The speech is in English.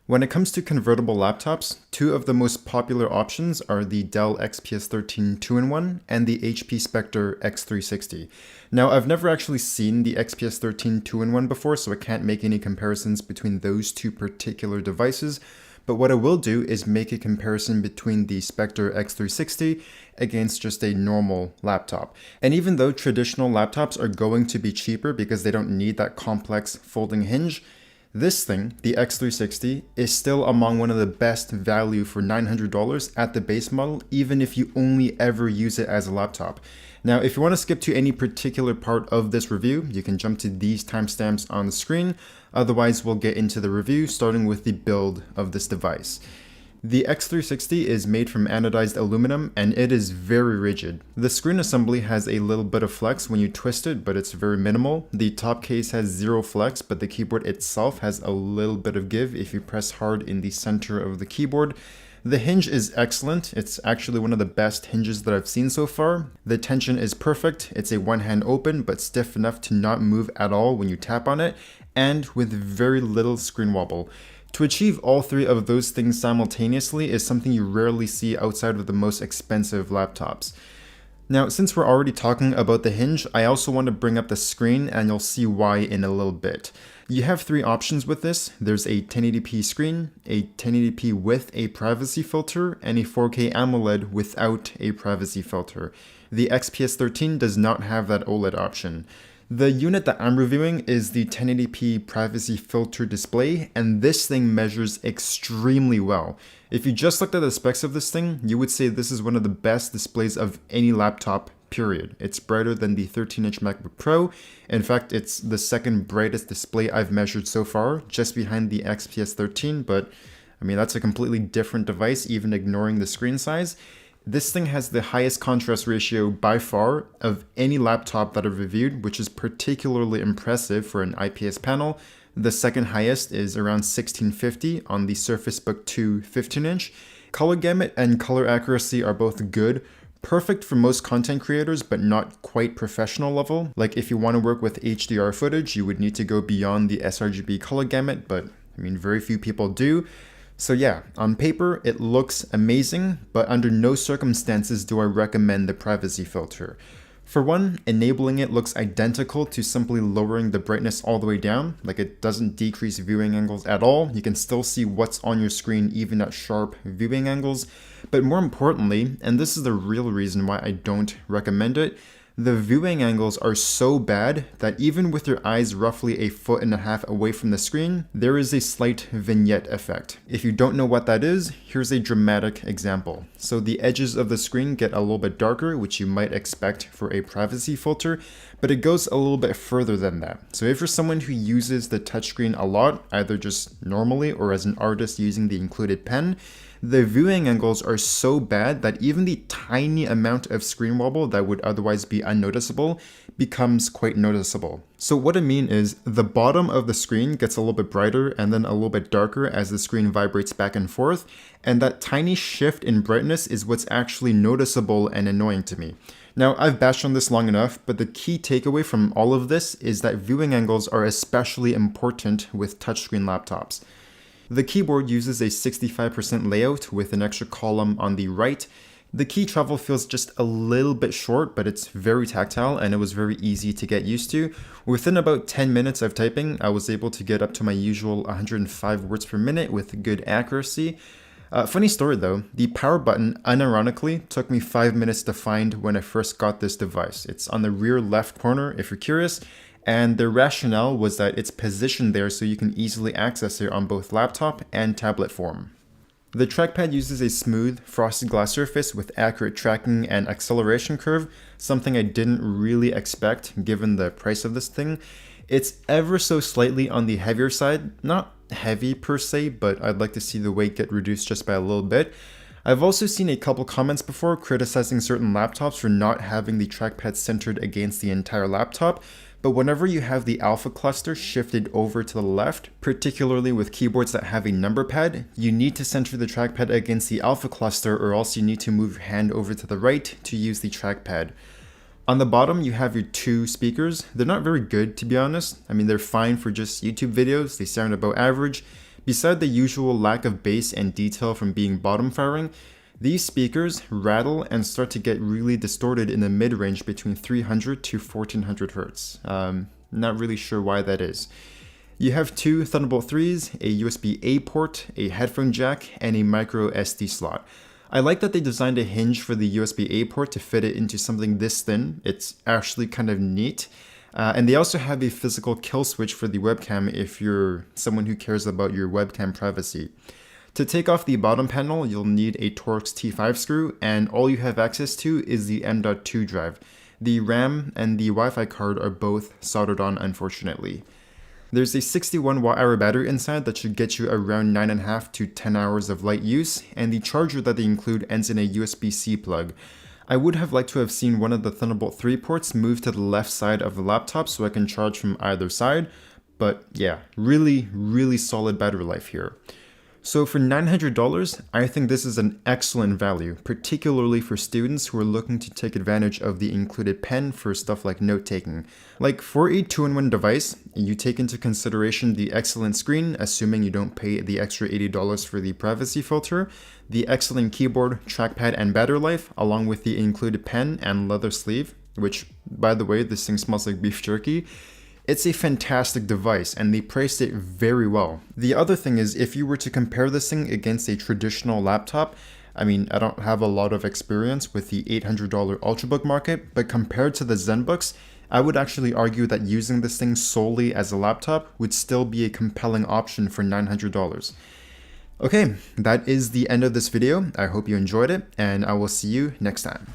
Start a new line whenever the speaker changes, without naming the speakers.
When it comes to convertible laptops, two of the most popular options are the Dell XPS 13 2-in-1 and the HP Spectre X360. Now, I've never actually seen the XPS 13 2-in-1 before, so I can't make any comparisons between those two particular devices, but what I will do is make a comparison between the Spectre X360 against just a normal laptop. And even though traditional laptops are going to be cheaper because they don't need that complex folding hinge, this thing, the X360, is still among one of the best value for $900 at the base model, even if you only ever use it as a laptop. Now, if you want to skip to any particular part of this review, you can jump to these timestamps on the screen. Otherwise, we'll get into the review, starting with the build of this device. The X360 is made from anodized aluminum and it is very rigid. The screen assembly has a little bit of flex when you twist it, but it's very minimal. The top case has zero flex, but the keyboard itself has a little bit of give if you press hard in the center of the keyboard. The hinge is excellent. It's actually one of the best hinges that I've seen so far. The tension is perfect. It's a one-hand open, but stiff enough to not move at all when you tap on it, and with very little screen wobble. To achieve all three of those things simultaneously is something you rarely see outside of the most expensive laptops. Now, since we're already talking about the hinge, I also want to bring up the screen and you'll see why in a little bit. You have three options with this. There's a 1080p screen, a 1080p with a privacy filter, and a 4K AMOLED without a privacy filter. The XPS 13 does not have that OLED option. The unit that I'm reviewing is the 1080p privacy filter display, and this thing measures extremely well. If you just looked at the specs of this thing, you would say this is one of the best displays of any laptop, period. It's brighter than the 13-inch MacBook Pro. In fact, it's the second brightest display I've measured so far, just behind the XPS 13, but I mean, that's a completely different device, even ignoring the screen size. This thing has the highest contrast ratio by far of any laptop that I've reviewed, which is particularly impressive for an IPS panel. The second highest is around 1650 on the Surface Book 2 15-inch. Color gamut and color accuracy are both good, perfect for most content creators, but not quite professional level. Like if you want to work with HDR footage, you would need to go beyond the sRGB color gamut, but I mean, very few people do. So yeah, on paper, it looks amazing, but under no circumstances do I recommend the privacy filter. For one, enabling it looks identical to simply lowering the brightness all the way down, like it doesn't decrease viewing angles at all. You can still see what's on your screen even at sharp viewing angles. But more importantly, and this is the real reason why I don't recommend it, the viewing angles are so bad that even with your eyes roughly 1.5 feet away from the screen, there is a slight vignette effect. If you don't know what that is, here's a dramatic example. So the edges of the screen get a little bit darker, which you might expect for a privacy filter, but it goes a little bit further than that. So if you're someone who uses the touchscreen a lot, either just normally or as an artist using the included pen, the viewing angles are so bad that even the tiny amount of screen wobble that would otherwise be unnoticeable becomes quite noticeable. So what I mean is the bottom of the screen gets a little bit brighter and then a little bit darker as the screen vibrates back and forth, and that tiny shift in brightness is what's actually noticeable and annoying to me. Now, I've bashed on this long enough, but the key takeaway from all of this is that viewing angles are especially important with touchscreen laptops. The keyboard uses a 65% layout with an extra column on the right. The key travel feels just a little bit short, but it's very tactile and it was very easy to get used to. Within about 10 minutes of typing, I was able to get up to my usual 105 words per minute with good accuracy. Funny story though, the power button unironically took me 5 minutes to find when I first got this device. It's on the rear left corner if you're curious. And the rationale was that it's positioned there so you can easily access it on both laptop and tablet form. The trackpad uses a smooth, frosted glass surface with accurate tracking and acceleration curve, something I didn't really expect given the price of this thing. It's ever so slightly on the heavier side, not heavy per se, but I'd like to see the weight get reduced just by a little bit. I've also seen a couple comments before criticizing certain laptops for not having the trackpad centered against the entire laptop. But whenever you have the alpha cluster shifted over to the left, particularly with keyboards that have a number pad, you need to center the trackpad against the alpha cluster or else you need to move your hand over to the right to use the trackpad. On the bottom, you have your two speakers. They're not very good, to be honest. I mean, they're fine for just YouTube videos. They sound about average. Beside the usual lack of bass and detail from being bottom firing, these speakers rattle and start to get really distorted in the mid-range between 300 to 1400 Hz. Not really sure why that is. You have two Thunderbolt 3s, a USB-A port, a headphone jack, and a micro SD slot. I like that they designed a hinge for the USB-A port to fit it into something this thin. It's actually kind of neat. And they also have a physical kill switch for the webcam if you're someone who cares about your webcam privacy. To take off the bottom panel, you'll need a Torx T5 screw, and all you have access to is the M.2 drive. The RAM and the Wi-Fi card are both soldered on, unfortunately. There's a 61 watt-hour battery inside that should get you around 9.5 to 10 hours of light use, and the charger that they include ends in a USB-C plug. I would have liked to have seen one of the Thunderbolt 3 ports move to the left side of the laptop so I can charge from either side, but yeah, really solid battery life here. So for $900, I think this is an excellent value, particularly for students who are looking to take advantage of the included pen for stuff like note-taking. Like, for a 2-in-1 device, you take into consideration the excellent screen, assuming you don't pay the extra $80 for the privacy filter, the excellent keyboard, trackpad, and battery life, along with the included pen and leather sleeve, which, by the way, this thing smells like beef jerky. It's a fantastic device, and they priced it very well. The other thing is, if you were to compare this thing against a traditional laptop, I mean, I don't have a lot of experience with the $800 Ultrabook market, but compared to the ZenBooks, I would actually argue that using this thing solely as a laptop would still be a compelling option for $900. Okay, that is the end of this video. I hope you enjoyed it, and I will see you next time.